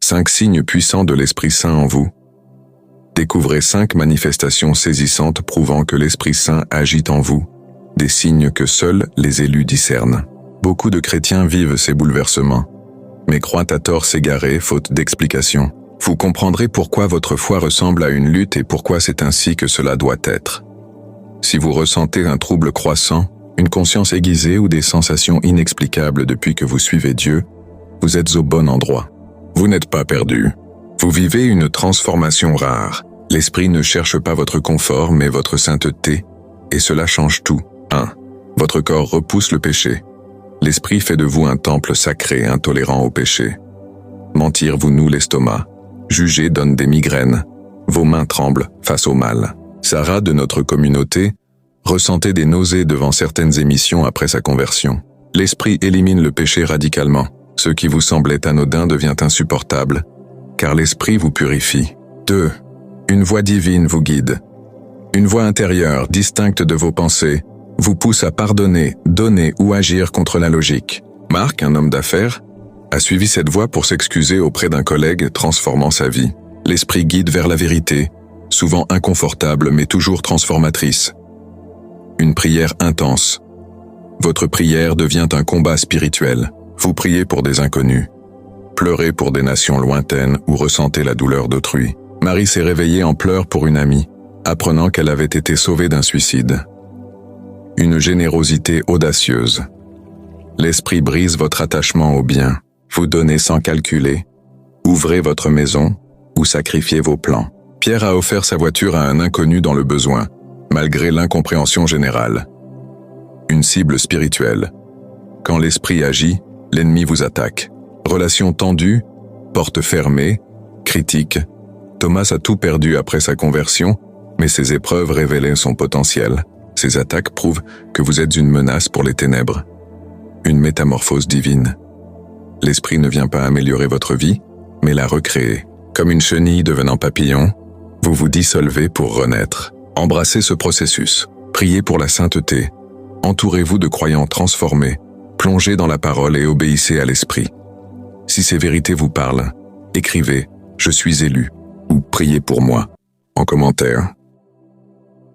5 signes puissants de l'Esprit Saint en vous. Découvrez 5 manifestations saisissantes prouvant que l'Esprit Saint agit en vous, des signes que seuls les élus discernent. Beaucoup de chrétiens vivent ces bouleversements, mais croient à tort s'égarer faute d'explication. Vous comprendrez pourquoi votre foi ressemble à une lutte et pourquoi c'est ainsi que cela doit être. Si vous ressentez un trouble croissant, une conscience aiguisée ou des sensations inexplicables depuis que vous suivez Dieu, vous êtes au bon endroit. Vous n'êtes pas perdu. Vous vivez une transformation rare. L'Esprit ne cherche pas votre confort, mais votre sainteté, et cela change tout. 1. Votre corps repousse le péché. L'Esprit fait de vous un temple sacré, intolérant au péché. Mentir vous noue l'estomac. Juger donne des migraines. Vos mains tremblent face au mal. Sarah de notre communauté ressentait des nausées devant certaines émissions après sa conversion. L'Esprit élimine le péché radicalement. Ce qui vous semblait anodin devient insupportable, car l'Esprit vous purifie. 2. Une voix divine vous guide. Une voix intérieure, distincte de vos pensées, vous pousse à pardonner, donner ou agir contre la logique. Marc, un homme d'affaires, a suivi cette voie pour s'excuser auprès d'un collègue, transformant sa vie. L'Esprit guide vers la vérité, souvent inconfortable mais toujours transformatrice. Une prière intense. Votre prière devient un combat spirituel. Vous priez pour des inconnus, pleurez pour des nations lointaines ou ressentez la douleur d'autrui. Marie s'est réveillée en pleurs pour une amie, apprenant qu'elle avait été sauvée d'un suicide. Une générosité audacieuse. L'Esprit brise votre attachement au bien. Vous donnez sans calculer, ouvrez votre maison ou sacrifiez vos plans. Pierre a offert sa voiture à un inconnu dans le besoin, malgré l'incompréhension générale. Une cible spirituelle. Quand l'Esprit agit, l'ennemi vous attaque. Relations tendues, portes fermées, critiques. Thomas a tout perdu après sa conversion, mais ses épreuves révélaient son potentiel. Ces attaques prouvent que vous êtes une menace pour les ténèbres. Une métamorphose divine. L'Esprit ne vient pas améliorer votre vie, mais la recréer. Comme une chenille devenant papillon, vous vous dissolvez pour renaître. Embrassez ce processus. Priez pour la sainteté. Entourez-vous de croyants transformés. Plongez dans la parole et obéissez à l'Esprit. Si ces vérités vous parlent, écrivez « Je suis élu » ou « Priez pour moi » en commentaire.